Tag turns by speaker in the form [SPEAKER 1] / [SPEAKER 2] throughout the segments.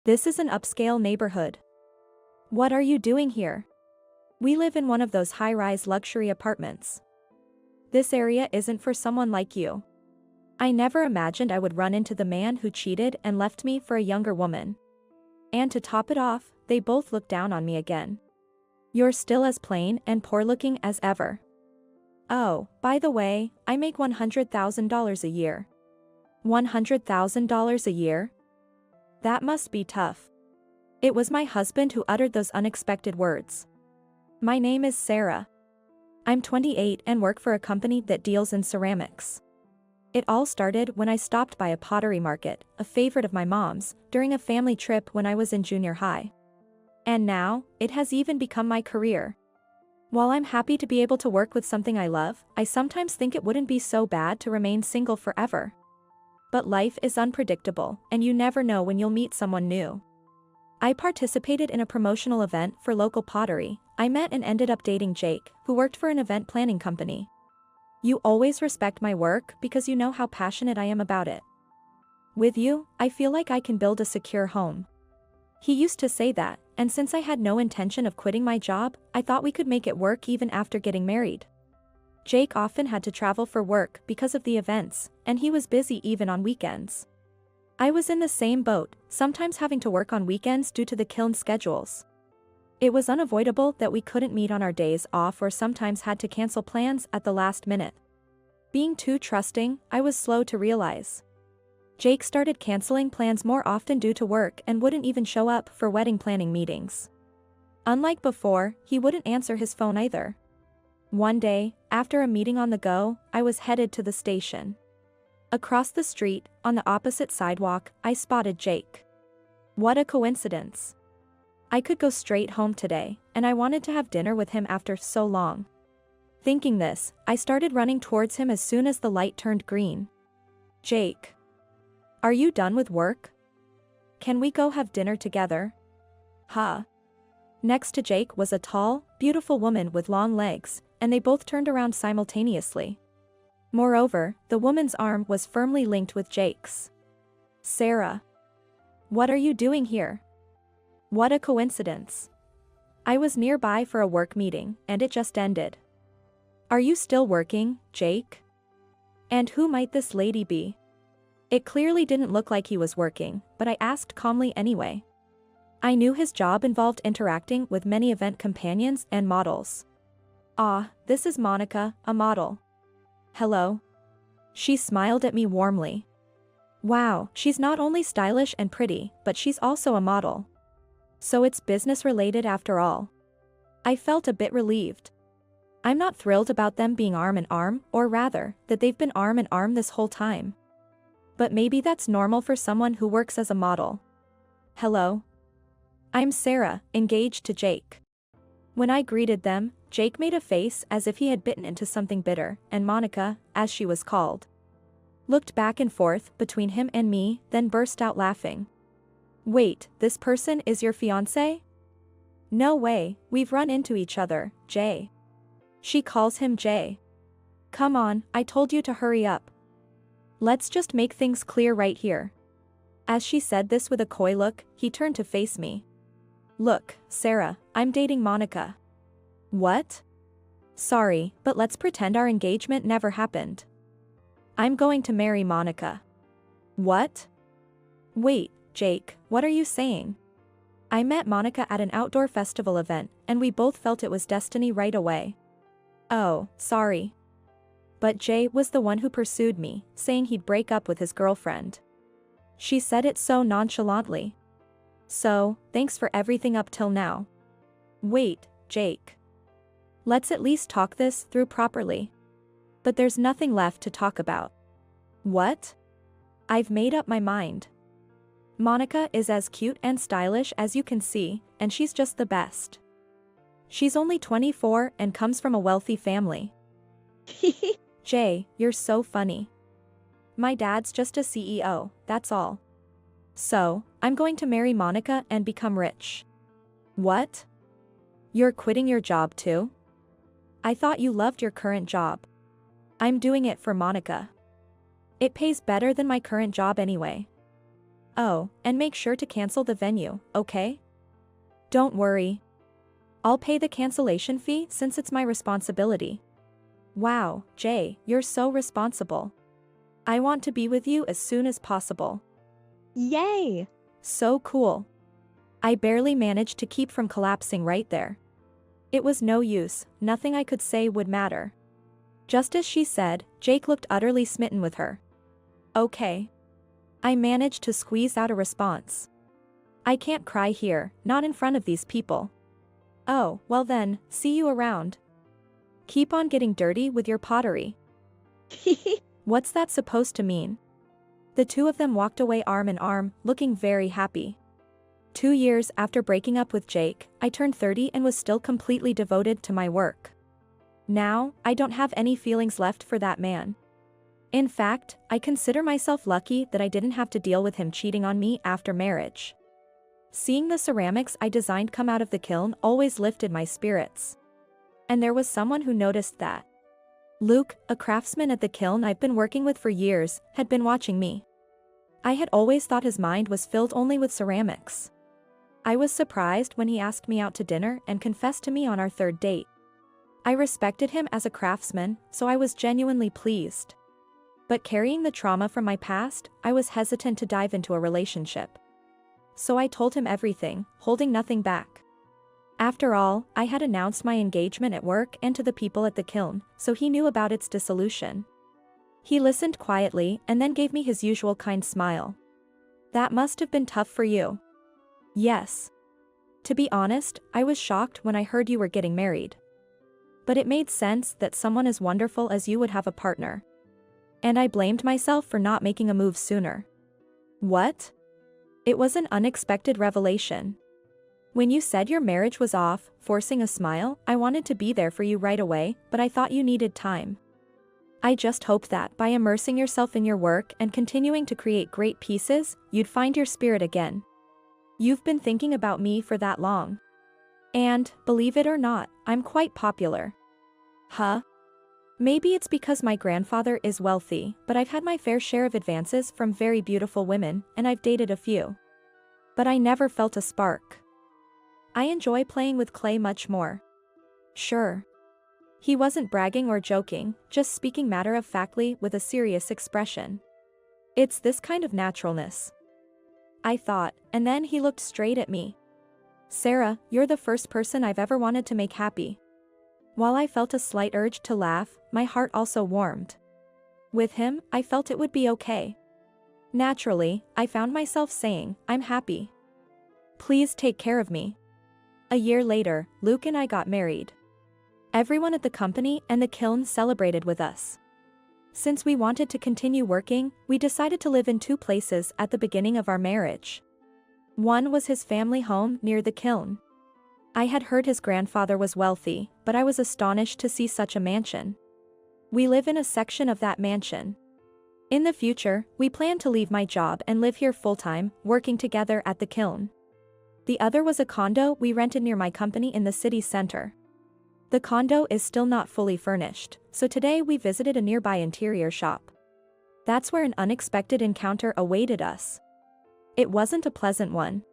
[SPEAKER 1] This is an upscale neighborhood. What are you doing here? We live in one of those high-rise luxury apartments. This area isn't for someone like you. I never imagined I would run into the man who cheated and left me for a younger woman. And to top it off, they both look down on me again. You're still as plain and poor-looking as ever. Oh, by the way, I make $100,000 a year. $100,000 a year? That must be tough. It was my husband who uttered those unexpected words. My name is Sarah. I'm 28 and work for a company that deals in ceramics. It all started when I stopped by a pottery market, a favorite of my mom's, during a family trip when I was in junior high. And now, it has even become my career. While I'm happy to be able to work with something I love, I sometimes think it wouldn't be so bad to remain single forever. But life is unpredictable, and you never know when you'll meet someone new. I participated in a promotional event for local pottery. I met and ended up dating Jake, who worked for an event planning company. You always respect my work because you know how passionate I am about it. With you, I feel like I can build a secure home. He used to say that, and since I had no intention of quitting my job, I thought we could make it work even after getting married. Jake often had to travel for work because of the events, and he was busy even on weekends. I was in the same boat, sometimes having to work on weekends due to the kiln schedules. It was unavoidable that we couldn't meet on our days off or sometimes had to cancel plans at the last minute. Being too trusting, I was slow to realize. Jake started canceling plans more often due to work and wouldn't even show up for wedding planning meetings. Unlike before, he wouldn't answer his phone either. One day, after a meeting on the go, I was headed to the station. Across the street, on the opposite sidewalk, I spotted Jake. What a coincidence. I could go straight home today, and I wanted to have dinner with him after so long. Thinking this, I started running towards him as soon as the light turned green. Jake. Are you done with work? Can we go have dinner together? Huh. Next to Jake was a tall, beautiful woman with long legs, and they both turned around simultaneously. Moreover, the woman's arm was firmly linked with Jake's. Sarah. What are you doing here? What a coincidence. I was nearby for a work meeting, and it just ended. Are you still working, Jake? And who might this lady be? It clearly didn't look like he was working, but I asked calmly anyway. I knew his job involved interacting with many event companions and models. Ah, this is Monica, a model. Hello. She smiled at me warmly. Wow, she's not only stylish and pretty, but she's also a model. So it's business related after all. I felt a bit relieved. I'm not thrilled about them being arm in arm, or rather, that they've been arm in arm this whole time. But maybe that's normal for someone who works as a model. Hello. I'm Sarah, engaged to Jake. When I greeted them, Jake made a face as if he had bitten into something bitter, and Monica, as she was called, looked back and forth between him and me, then burst out laughing. Wait, this person is your fiancé? No way, we've run into each other, Jay. She calls him Jay. Come on, I told you to hurry up. Let's just make things clear right here. As she said this with a coy look, he turned to face me. Look, Sarah, I'm dating Monica. What? Sorry, but let's pretend our engagement never happened. I'm going to marry Monica. What? Wait, Jake, what are you saying? I met Monica at an outdoor festival event, and we both felt it was destiny right away. Oh, sorry. But Jay was the one who pursued me, saying he'd break up with his girlfriend. She said it so nonchalantly. So, thanks for everything up till now. Wait, Jake. Let's at least talk this through properly. But there's nothing left to talk about. What? I've made up my mind. Monica is as cute and stylish as you can see, and she's just the best. She's only 24 and comes from a wealthy family. Jay, you're so funny. My dad's just a CEO, that's all. So, I'm going to marry Monica and become rich. What? You're quitting your job too? I thought you loved your current job. I'm doing it for Monica. It pays better than my current job anyway. Oh, and make sure to cancel the venue, okay? Don't worry. I'll pay the cancellation fee since it's my responsibility. Wow, Jay, you're so responsible. I want to be with you as soon as possible.
[SPEAKER 2] Yay!
[SPEAKER 1] So cool. I barely managed to keep from collapsing right there. It was no use, nothing I could say would matter. Just as she said, Jake looked utterly smitten with her. Okay. I managed to squeeze out a response. I can't cry here, not in front of these people. Oh, well then, see you around. Keep on getting dirty with your pottery. What's that supposed to mean? The two of them walked away arm in arm, looking very happy. 2 years after breaking up with Jake, I turned 30 and was still completely devoted to my work. Now, I don't have any feelings left for that man. In fact, I consider myself lucky that I didn't have to deal with him cheating on me after marriage. Seeing the ceramics I designed come out of the kiln always lifted my spirits. And there was someone who noticed that. Luke, a craftsman at the kiln I've been working with for years, had been watching me. I had always thought his mind was filled only with ceramics. I was surprised when he asked me out to dinner and confessed to me on our 3rd date. I respected him as a craftsman, so I was genuinely pleased. But carrying the trauma from my past, I was hesitant to dive into a relationship. So I told him everything, holding nothing back. After all, I had announced my engagement at work and to the people at the kiln, so he knew about its dissolution. He listened quietly and then gave me his usual kind smile. That must have been tough for you. Yes. To be honest, I was shocked when I heard you were getting married. But it made sense that someone as wonderful as you would have a partner. And I blamed myself for not making a move sooner. What? It was an unexpected revelation. When you said your marriage was off, forcing a smile, I wanted to be there for you right away, but I thought you needed time. I just hoped that by immersing yourself in your work and continuing to create great pieces, you'd find your spirit again. You've been thinking about me for that long. And, believe it or not, I'm quite popular. Huh? Maybe it's because my grandfather is wealthy, but I've had my fair share of advances from very beautiful women, and I've dated a few. But I never felt a spark. I enjoy playing with clay much more. Sure. He wasn't bragging or joking, just speaking matter-of-factly with a serious expression. It's this kind of naturalness. I thought, and then he looked straight at me. Sarah, you're the first person I've ever wanted to make happy. While I felt a slight urge to laugh, my heart also warmed. With him, I felt it would be okay. Naturally, I found myself saying, I'm happy. Please take care of me. A year later, Luke and I got married. Everyone at the company and the kiln celebrated with us. Since we wanted to continue working, we decided to live in 2 places at the beginning of our marriage. One was his family home near the kiln. I had heard his grandfather was wealthy, but I was astonished to see such a mansion. We live in a section of that mansion. In the future, we plan to leave my job and live here full-time, working together at the kiln. The other was a condo we rented near my company in the city center. The condo is still not fully furnished, so today we visited a nearby interior shop. That's where an unexpected encounter awaited us. It wasn't a pleasant one.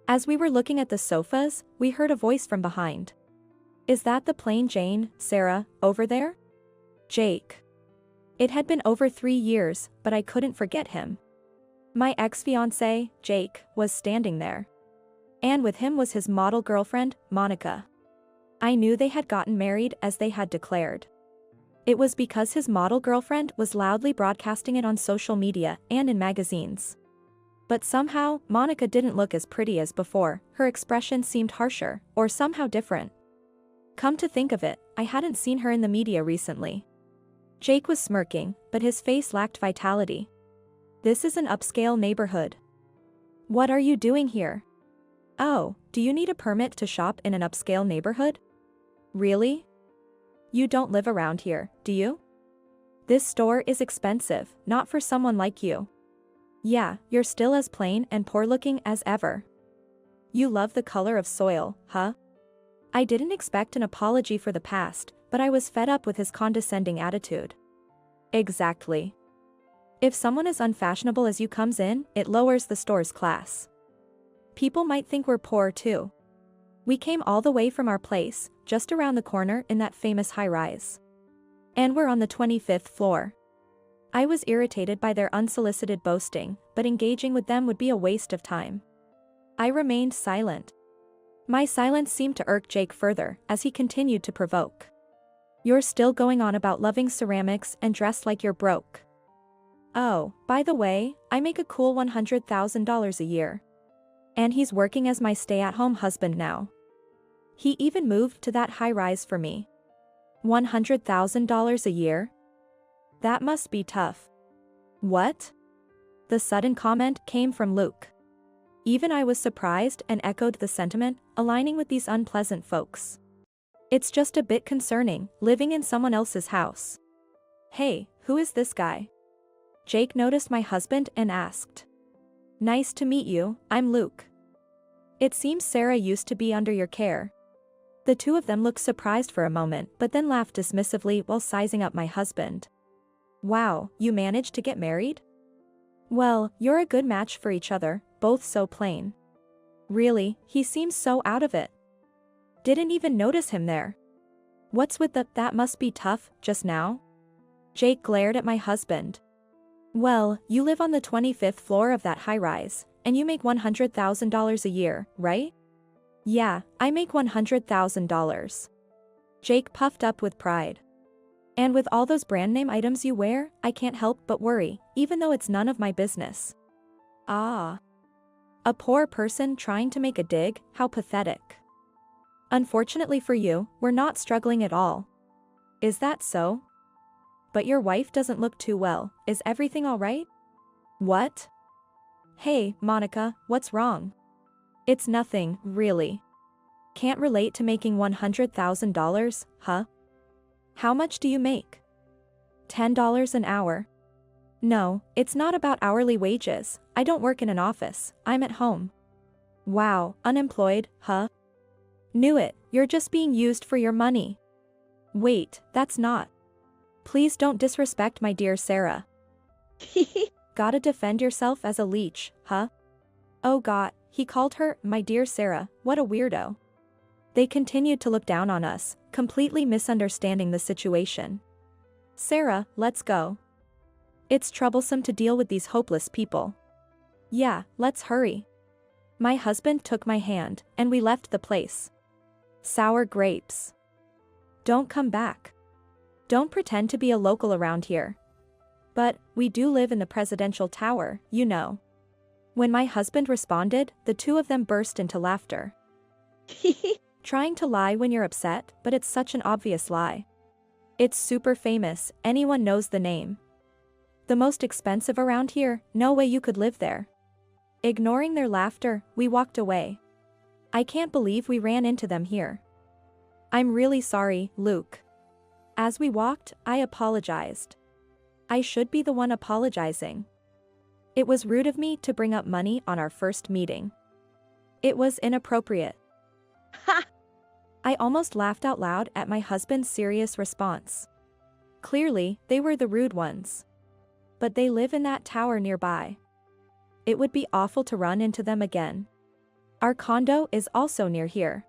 [SPEAKER 1] As we were looking at the sofas, we heard a voice from behind. Is that the plain Jane, Sarah, over there? Jake. It had been over 3 years, but I couldn't forget him. My ex-fiancé, Jake, was standing there. And with him was his model girlfriend, Monica. I knew they had gotten married as they had declared. It was because his model girlfriend was loudly broadcasting it on social media and in magazines. But somehow, Monica didn't look as pretty as before, her expression seemed harsher, or somehow different. Come to think of it, I hadn't seen her in the media recently. Jake was smirking, but his face lacked vitality. This is an upscale neighborhood. What are you doing here? Oh, do you need a permit to shop in an upscale neighborhood? Really? You don't live around here, do you? This store is expensive, not for someone like you. Yeah, you're still as plain and poor-looking as ever. You love the color of soil, huh? I didn't expect an apology for the past, but I was fed up with his condescending attitude. Exactly. If someone as unfashionable as you comes in, it lowers the store's class. People might think we're poor too. We came all the way from our place, just around the corner in that famous high-rise. And we're on the 25th floor. I was irritated by their unsolicited boasting, but engaging with them would be a waste of time. I remained silent. My silence seemed to irk Jake further, as he continued to provoke. You're still going on about loving ceramics and dressed like you're broke. Oh, by the way, I make a cool $100,000 a year. And he's working as my stay-at-home husband now. He even moved to that high-rise for me. $100,000 a year? That must be tough. What? The sudden comment came from Luke. Even I was surprised and echoed the sentiment, aligning with these unpleasant folks. It's just a bit concerning, living in someone else's house. Hey, who is this guy? Jake noticed my husband and asked. Nice to meet you, I'm Luke. It seems Sarah used to be under your care. The two of them looked surprised for a moment but then laughed dismissively while sizing up my husband. Wow, you managed to get married? Well, you're a good match for each other, both so plain. Really, he seems so out of it. Didn't even notice him there. What's with the "that must be tough" just now? Jake glared at my husband. Well, you live on the 25th floor of that high-rise, and you make $100,000 a year, right? Yeah, I make $100,000. Jake puffed up with pride. And with all those brand name items you wear, I can't help but worry, even though it's none of my business. Ah. A poor person trying to make a dig, how pathetic. Unfortunately for you, we're not struggling at all. Is that so? But your wife doesn't look too well, is everything alright? What? Hey, Monica, what's wrong? It's nothing, really. Can't relate to making $100,000, huh? How much do you make? $10 an hour. No, it's not about hourly wages, I don't work in an office, I'm at home. Wow, unemployed, huh? Knew it, you're just being used for your money. Wait, that's not. Please don't disrespect my dear Sarah. Gotta defend yourself as a leech, huh? Oh god, he called her my dear Sarah, what a weirdo. They continued to look down on us, completely misunderstanding the situation. Sarah, let's go. It's troublesome to deal with these hopeless people. Yeah, let's hurry. My husband took my hand, and we left the place. Sour grapes. Don't come back. Don't pretend to be a local around here. But, we do live in the presidential tower, you know. When my husband responded, the two of them burst into laughter. Trying to lie when you're upset, but it's such an obvious lie. It's super famous, anyone knows the name. The most expensive around here, no way you could live there. Ignoring their laughter, we walked away. I can't believe we ran into them here. I'm really sorry, Luke. As we walked, I apologized. I should be the one apologizing. It was rude of me to bring up money on our first meeting. It was inappropriate. Ha! I almost laughed out loud at my husband's serious response. Clearly, they were the rude ones. But they live in that tower nearby. It would be awful to run into them again. Our condo is also near here.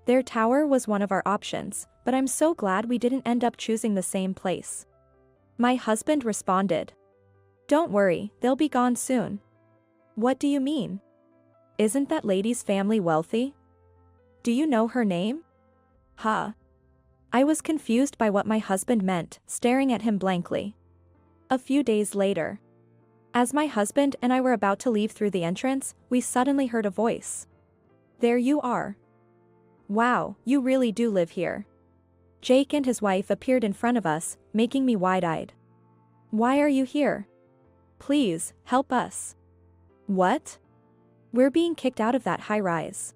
[SPEAKER 1] Their tower was one of our options, but I'm so glad we didn't end up choosing the same place. My husband responded. Don't worry, they'll be gone soon. What do you mean? Isn't that lady's family wealthy? Do you know her name? Huh. I was confused by what my husband meant, staring at him blankly. A few days later. As my husband and I were about to leave through the entrance, we suddenly heard a voice. There you are. Wow, you really do live here. Jake and his wife appeared in front of us, making me wide-eyed. Why are you here? Please, help us. What? We're being kicked out of that high-rise.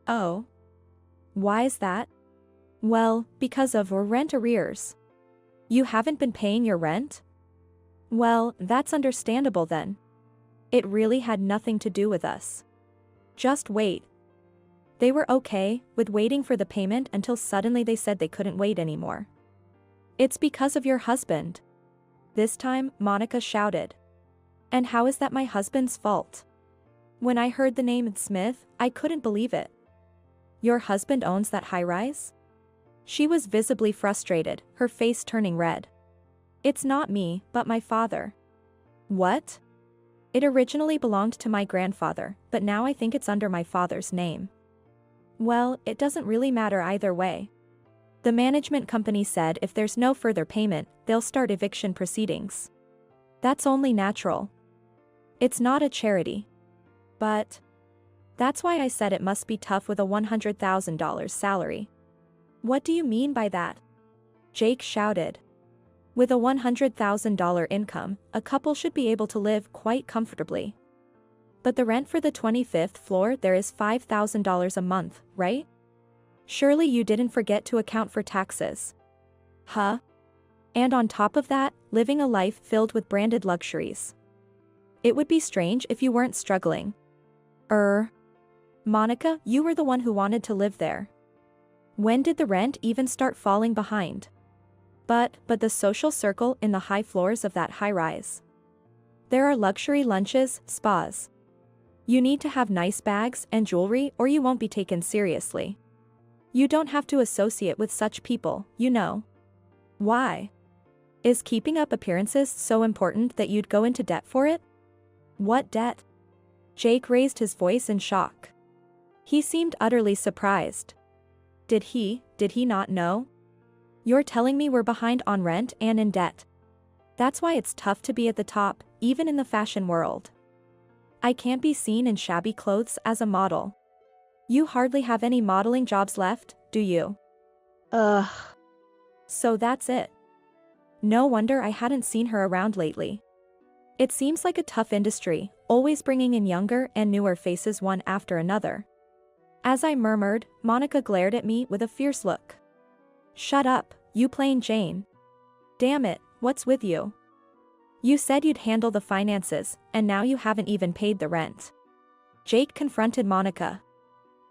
[SPEAKER 1] Oh. Why is that? Well, because of rent arrears. You haven't been paying your rent? Well, that's understandable then. It really had nothing to do with us. Just wait. They were okay with waiting for the payment until suddenly they said they couldn't wait anymore. It's because of your husband. This time, Monica shouted. And how is that my husband's fault? When I heard the name Smith, I couldn't believe it. Your husband owns that high-rise? She was visibly frustrated, her face turning red. It's not me, but my father. What? It originally belonged to my grandfather, but now I think it's under my father's name. Well, it doesn't really matter either way. The management company said if there's no further payment, they'll start eviction proceedings. That's only natural. It's not a charity. But that's why I said it must be tough with a $100,000 salary. What do you mean by that? Jake shouted. With a $100,000 income, a couple should be able to live quite comfortably. But the rent for the 25th floor there is $5,000 a month, right? Surely you didn't forget to account for taxes. Huh? And on top of that, living a life filled with branded luxuries. It would be strange if you weren't struggling. Monica, you were the one who wanted to live there. When did the rent even start falling behind? But the social circle in the high floors of that high-rise. There are luxury lunches, spas. You need to have nice bags and jewelry or you won't be taken seriously. You don't have to associate with such people, you know. Why? Is keeping up appearances so important that you'd go into debt for it? What debt? Jake raised his voice in shock. He seemed utterly surprised. Did he not know? You're telling me we're behind on rent and in debt. That's why it's tough to be at the top, even in the fashion world. I can't be seen in shabby clothes as a model. You hardly have any modeling jobs left, do you? So that's it. No wonder I hadn't seen her around lately. It seems like a tough industry, always bringing in younger and newer faces one after another. As I murmured, Monica glared at me with a fierce look. Shut up, you plain Jane. Damn it, what's with you? You said you'd handle the finances, and now you haven't even paid the rent. Jake confronted Monica.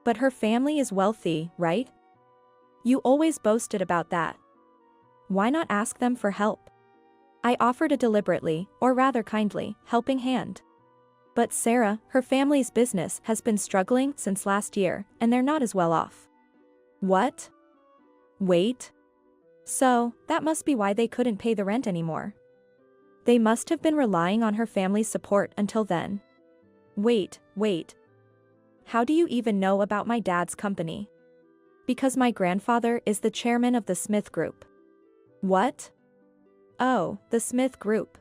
[SPEAKER 1] But her family is wealthy, right? You always boasted about that. Why not ask them for help? I offered a deliberately, or rather kindly, helping hand. But Sarah, her family's business has been struggling since last year, and they're not as well off. What? Wait. So, that must be why they couldn't pay the rent anymore. They must have been relying on her family's support until then. Wait. How do you even know about my dad's company? Because my grandfather is the chairman of the Smith Group. What? Oh, the Smith Group.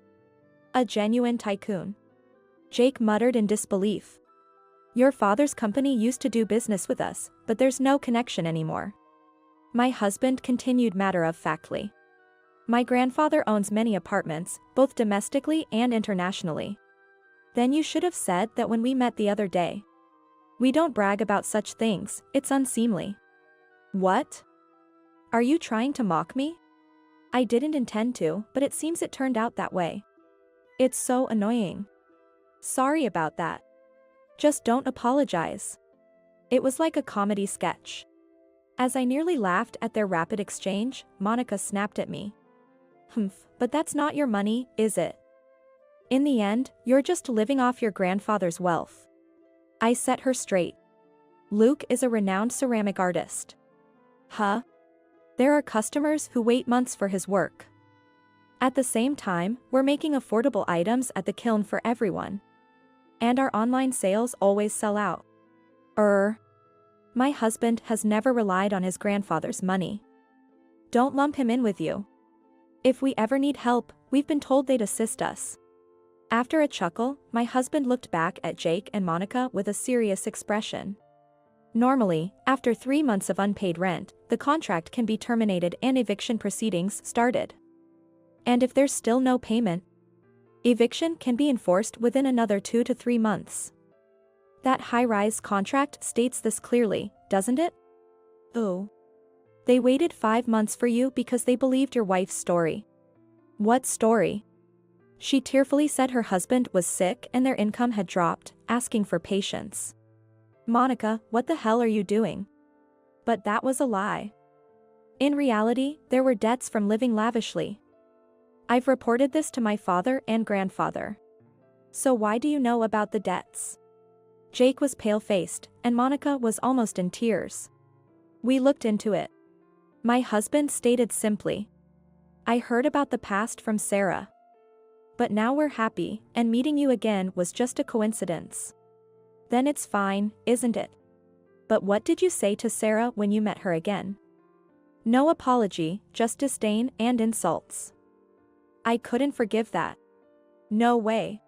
[SPEAKER 1] A genuine tycoon. Jake muttered in disbelief. Your father's company used to do business with us, but there's no connection anymore. My husband continued matter-of-factly. My grandfather owns many apartments, both domestically and internationally. Then you should have said that when we met the other day. We don't brag about such things, it's unseemly. What? Are you trying to mock me? I didn't intend to, but it seems it turned out that way. It's so annoying. Sorry about that. Just don't apologize. It was like a comedy sketch. As I nearly laughed at their rapid exchange, Monica snapped at me. But that's not your money, is it? In the end, you're just living off your grandfather's wealth. I set her straight. Luke is a renowned ceramic artist. Huh? There are customers who wait months for his work. At the same time, we're making affordable items at the kiln for everyone. And our online sales always sell out. My husband has never relied on his grandfather's money. Don't lump him in with you. If we ever need help, we've been told they'd assist us. After a chuckle, my husband looked back at Jake and Monica with a serious expression. Normally, after 3 months of unpaid rent, the contract can be terminated and eviction proceedings started. And if there's still no payment, eviction can be enforced within another 2 to 3 months. That high-rise contract states this clearly, doesn't it? Oh. They waited 5 months for you because they believed your wife's story. What story? She tearfully said her husband was sick and their income had dropped, asking for patience. Monica, what the hell are you doing? But that was a lie. In reality, there were debts from living lavishly. I've reported this to my father and grandfather. So why do you know about the debts? Jake was pale-faced, and Monica was almost in tears. We looked into it. My husband stated simply. I heard about the past from Sarah. But now we're happy, and meeting you again was just a coincidence. Then it's fine, isn't it? But what did you say to Sarah when you met her again? No apology, just disdain and insults. I couldn't forgive that. No way.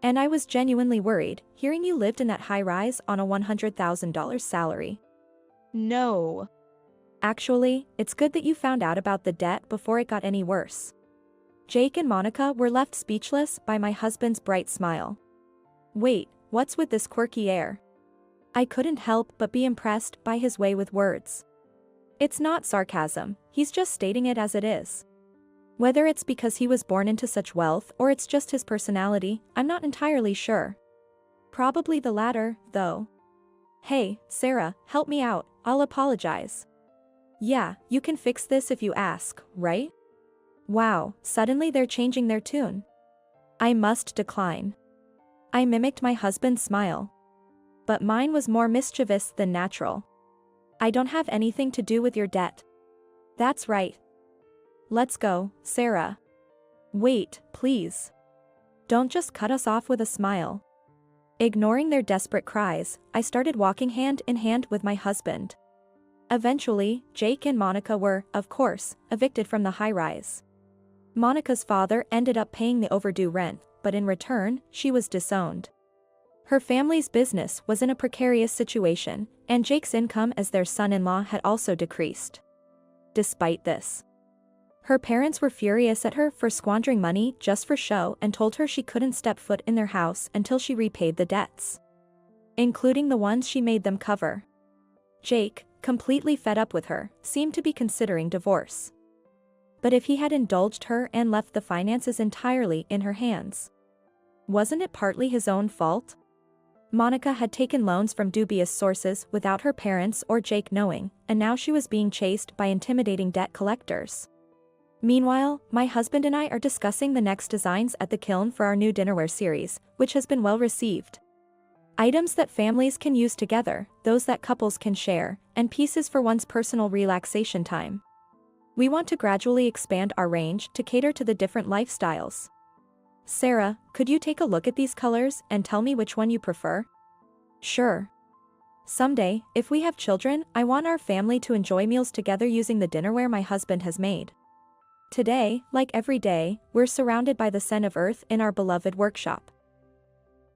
[SPEAKER 1] And I was genuinely worried, hearing you lived in that high-rise on a $100,000 salary. No. Actually, it's good that you found out about the debt before it got any worse. Jake and Monica were left speechless by my husband's bright smile. Wait, what's with this quirky air? I couldn't help but be impressed by his way with words. It's not sarcasm, he's just stating it as it is. Whether it's because he was born into such wealth or it's just his personality, I'm not entirely sure. Probably the latter, though. Hey, Sarah, help me out, I'll apologize. Yeah, you can fix this if you ask, right? Wow, suddenly they're changing their tune. I must decline. I mimicked my husband's smile. But mine was more mischievous than natural. I don't have anything to do with your debt. That's right. Let's go, Sarah. Wait, please. Don't just cut us off with a smile. Ignoring their desperate cries, I started walking hand in hand with my husband. Eventually, Jake and Monica were, of course, evicted from the high-rise. Monica's father ended up paying the overdue rent, but in return, she was disowned. Her family's business was in a precarious situation, and Jake's income as their son-in-law had also decreased. Despite this, her parents were furious at her for squandering money just for show and told her she couldn't step foot in their house until she repaid the debts, including the ones she made them cover. Jake, completely fed up with her, seemed to be considering divorce. But if he had indulged her and left the finances entirely in her hands, wasn't it partly his own fault? Monica had taken loans from dubious sources without her parents or Jake knowing, and now she was being chased by intimidating debt collectors. Meanwhile, my husband and I are discussing the next designs at the kiln for our new dinnerware series, which has been well received. Items that families can use together, those that couples can share, and pieces for one's personal relaxation time. We want to gradually expand our range to cater to the different lifestyles. Sarah, could you take a look at these colors and tell me which one you prefer? Sure. Someday, if we have children, I want our family to enjoy meals together using the dinnerware my husband has made. Today, like every day, we're surrounded by the scent of earth in our beloved workshop.